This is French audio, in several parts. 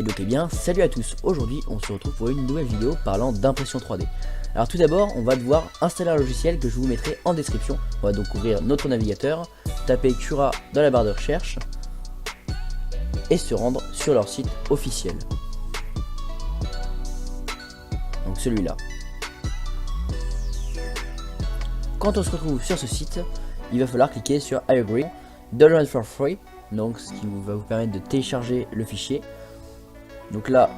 Et donc bien, salut à tous, aujourd'hui on se retrouve pour une nouvelle vidéo parlant d'impression 3D. Alors tout d'abord, on va devoir installer un logiciel que je vous mettrai en description. On va donc ouvrir notre navigateur, taper Cura dans la barre de recherche et se rendre sur leur site officiel. Donc celui-là. Quand on se retrouve sur ce site, il va falloir cliquer sur I agree, download for free, donc ce qui va vous permettre de télécharger le fichier. Donc là,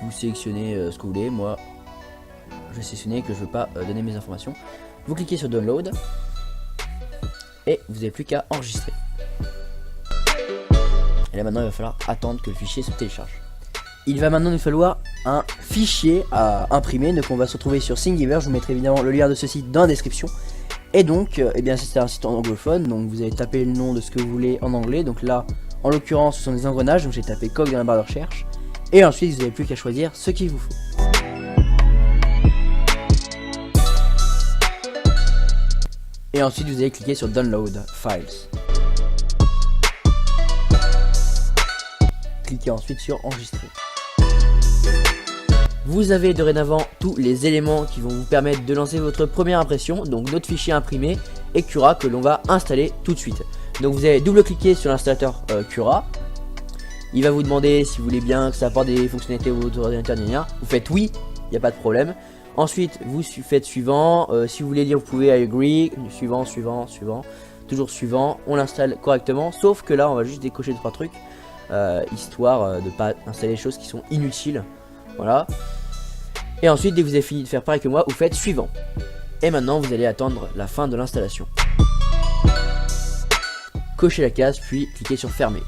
vous sélectionnez ce que vous voulez. Moi, je vais sélectionner que je ne veux pas donner mes informations. Vous cliquez sur download et vous n'avez plus qu'à enregistrer. Et là maintenant, il va falloir attendre que le fichier se télécharge. Il va maintenant nous falloir un fichier à imprimer. Donc on va se retrouver sur Thingiverse. Je vous mettrai évidemment le lien de ce site dans la description. Et donc, eh bien c'est un site en anglophone. Donc vous allez taper le nom de ce que vous voulez en anglais. Donc là, en l'occurrence, ce sont des engrenages. Donc j'ai tapé cog dans la barre de recherche. Et ensuite, vous n'avez plus qu'à choisir ce qu'il vous faut. Et ensuite, vous allez cliquer sur Download Files. Cliquez ensuite sur Enregistrer. Vous avez dorénavant tous les éléments qui vont vous permettre de lancer votre première impression. Donc notre fichier imprimé et Cura que l'on va installer tout de suite. Donc vous allez double-cliquer sur l'installateur Cura. Il va vous demander si vous voulez bien que ça apporte des fonctionnalités à votre ordinateur. Vous faites oui, il n'y a pas de problème. Ensuite, vous faites suivant. Si vous voulez dire, vous pouvez I agree. Suivant, suivant, suivant. Toujours suivant. On l'installe correctement. Sauf que là, on va juste décocher 2-3 trucs. Histoire de ne pas installer des choses qui sont inutiles. Voilà. Et ensuite, dès que vous avez fini de faire pareil que moi, vous faites suivant. Et maintenant, vous allez attendre la fin de l'installation. Cochez la case, puis cliquez sur fermer.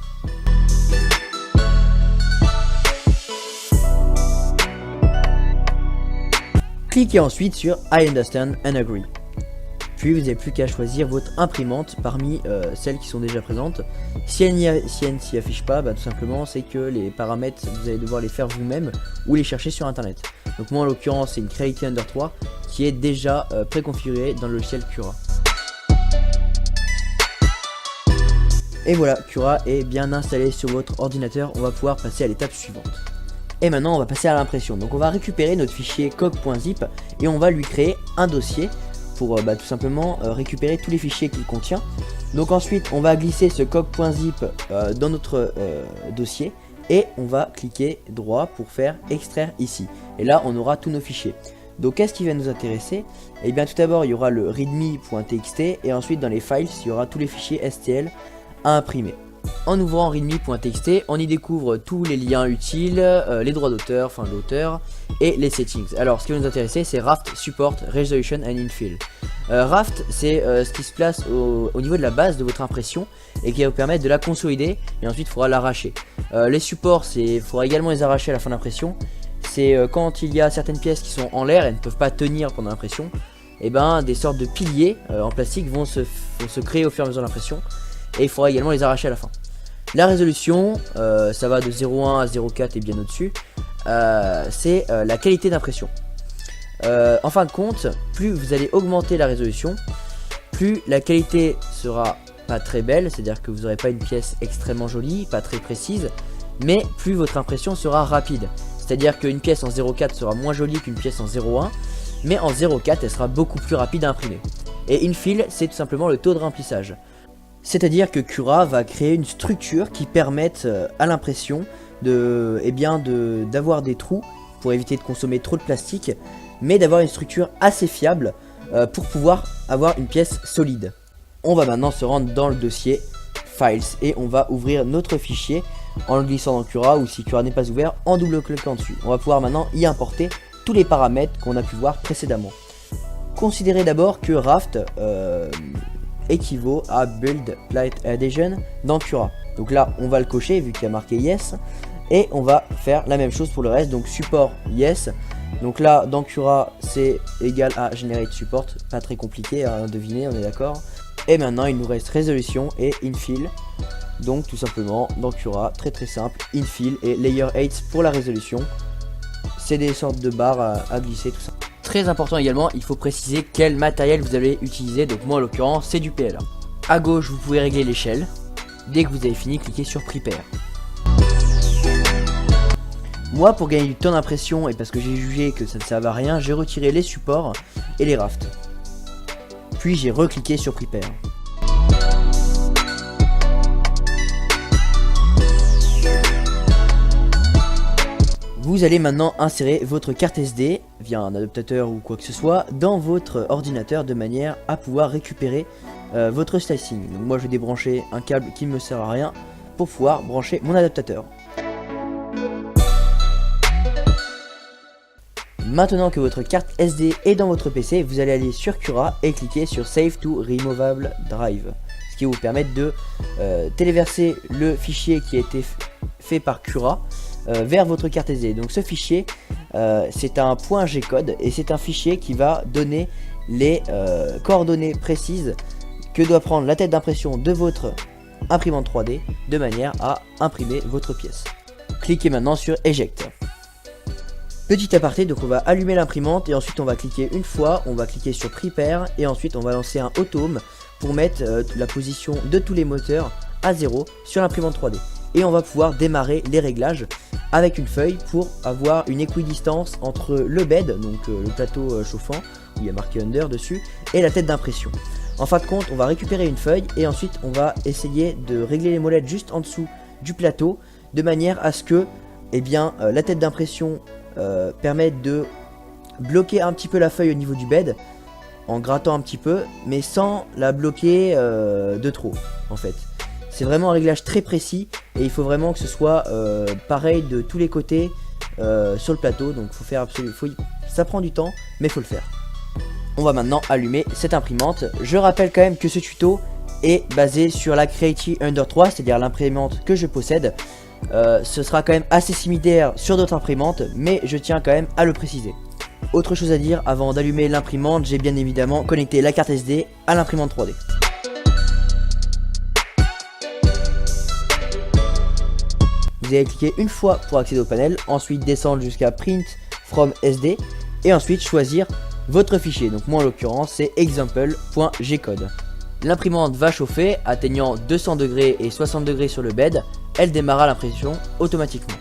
Cliquez ensuite sur I understand and agree. Puis vous n'avez plus qu'à choisir votre imprimante parmi celles qui sont déjà présentes. Si elle ne s'y affiche pas, tout simplement c'est que les paramètres vous allez devoir les faire vous-même ou les chercher sur internet. Donc moi en l'occurrence c'est une Creality Under 3 qui est déjà préconfigurée dans le logiciel Cura. Et voilà, Cura est bien installé sur votre ordinateur. On va pouvoir passer à l'étape suivante. Et maintenant on va passer à l'impression. Donc on va récupérer notre fichier cog.zip et on va lui créer un dossier pour tout simplement récupérer tous les fichiers qu'il contient. Donc ensuite on va glisser ce cog.zip dans notre dossier et on va cliquer droit pour faire extraire ici. Et là on aura tous nos fichiers. Donc qu'est-ce qui va nous intéresser? Et bien tout d'abord il y aura le readme.txt et ensuite dans les files il y aura tous les fichiers STL à imprimer. En ouvrant readme.txt, on y découvre tous les liens utiles, les droits d'auteur, enfin l'auteur, et les settings. Alors ce qui va nous intéresser, c'est Raft Support Resolution and Infill. Raft, c'est ce qui se place au niveau de la base de votre impression et qui va vous permettre de la consolider et ensuite il faudra l'arracher. Les supports, il faudra également les arracher à la fin d'impression. C'est quand il y a certaines pièces qui sont en l'air et ne peuvent pas tenir pendant l'impression, et des sortes de piliers en plastique vont se créer au fur et à mesure de l'impression. Et il faudra également les arracher à la fin. La résolution, ça va de 0.1 à 0.4 et bien au-dessus. C'est la qualité d'impression. En fin de compte, plus vous allez augmenter la résolution, plus la qualité sera pas très belle. C'est-à-dire que vous n'aurez pas une pièce extrêmement jolie, pas très précise. Mais plus votre impression sera rapide. C'est-à-dire qu'une pièce en 0.4 sera moins jolie qu'une pièce en 0.1. Mais en 0.4, elle sera beaucoup plus rapide à imprimer. Et infill, c'est tout simplement le taux de remplissage. C'est-à-dire que Cura va créer une structure qui permette à l'impression d'avoir des trous pour éviter de consommer trop de plastique, mais d'avoir une structure assez fiable pour pouvoir avoir une pièce solide. On va maintenant se rendre dans le dossier Files et on va ouvrir notre fichier en le glissant dans Cura ou si Cura n'est pas ouvert en double-cliquant dessus. On va pouvoir maintenant y importer tous les paramètres qu'on a pu voir précédemment. Considérez d'abord que Raft équivaut à Build Plate Adhesion dans Cura. Donc là on va le cocher vu qu'il y a marqué Yes et on va faire la même chose pour le reste. Donc support Yes. Donc là dans Cura c'est égal à Generate Support, pas très compliqué à deviner, on est d'accord. Et maintenant il nous reste Résolution et Infill. Donc tout simplement dans Cura, très simple, Infill et Layer 8 pour la résolution. C'est des sortes de barres à glisser tout ça. Très important également, il faut préciser quel matériel vous allez utiliser. Donc moi en l'occurrence c'est du PLA. À gauche vous pouvez régler l'échelle. Dès que vous avez fini, cliquez sur Prepare. Moi, pour gagner du temps d'impression et parce que j'ai jugé que ça ne servait à rien, j'ai retiré les supports et les rafts. Puis j'ai recliqué sur Prepare. Vous allez maintenant insérer votre carte SD via un adaptateur ou quoi que ce soit dans votre ordinateur de manière à pouvoir récupérer votre slicing. Donc moi je vais débrancher un câble qui ne me sert à rien pour pouvoir brancher mon adaptateur. Maintenant que votre carte SD est dans votre PC, vous allez aller sur Cura et cliquer sur Save to Removable Drive. Ce qui va vous permettre de téléverser le fichier qui a été fait par Cura vers votre carte SD. Donc ce fichier c'est un .gcode et c'est un fichier qui va donner les coordonnées précises que doit prendre la tête d'impression de votre imprimante 3D de manière à imprimer votre pièce. Cliquez maintenant sur Eject. Petit aparté, donc on va allumer l'imprimante et ensuite on va cliquer une fois, on va cliquer sur Prepare et ensuite on va lancer un Auto-Home pour mettre la position de tous les moteurs à 0 sur l'imprimante 3D. Et on va pouvoir démarrer les réglages avec une feuille pour avoir une équidistance entre le bed, donc le plateau chauffant où il y a marqué Under dessus, et la tête d'impression. En fin de compte, on va récupérer une feuille et ensuite on va essayer de régler les molettes juste en dessous du plateau de manière à ce que la tête d'impression permette de bloquer un petit peu la feuille au niveau du bed en grattant un petit peu, mais sans la bloquer de trop en fait. C'est vraiment un réglage très précis et il faut vraiment que ce soit pareil de tous les côtés sur le plateau. Donc faut faire ça prend du temps, mais faut le faire. On va maintenant allumer cette imprimante. Je rappelle quand même que ce tuto est basé sur la Creality Under 3, c'est-à-dire l'imprimante que je possède. Ce sera quand même assez similaire sur d'autres imprimantes, mais je tiens quand même à le préciser. Autre chose à dire, avant d'allumer l'imprimante, j'ai bien évidemment connecté la carte SD à l'imprimante 3D. Vous allez cliquer une fois pour accéder au panel, ensuite descendre jusqu'à Print from SD et ensuite choisir votre fichier. Donc moi en l'occurrence c'est example.gcode. L'imprimante va chauffer, atteignant 200 degrés et 60 degrés sur le bed, elle démarrera l'impression automatiquement.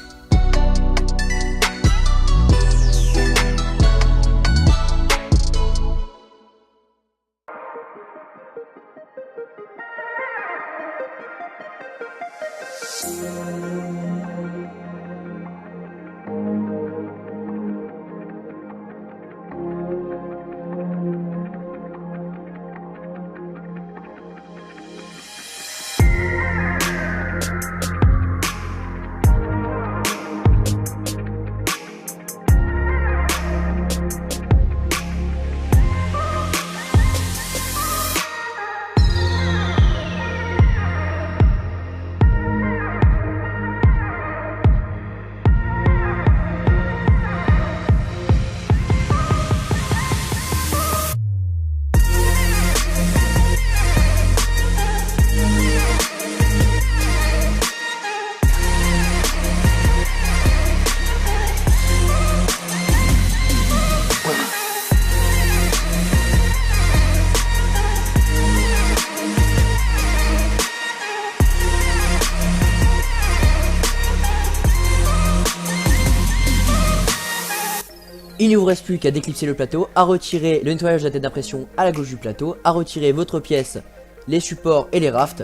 Il ne vous reste plus qu'à déclipser le plateau, à retirer le nettoyage de la tête d'impression à la gauche du plateau, à retirer votre pièce, les supports et les rafts.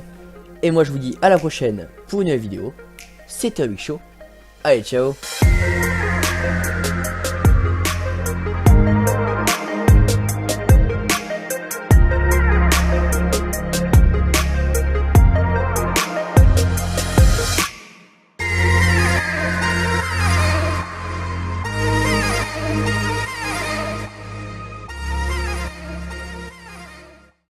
Et moi je vous dis à la prochaine pour une nouvelle vidéo. C'était Big Show. Allez, ciao.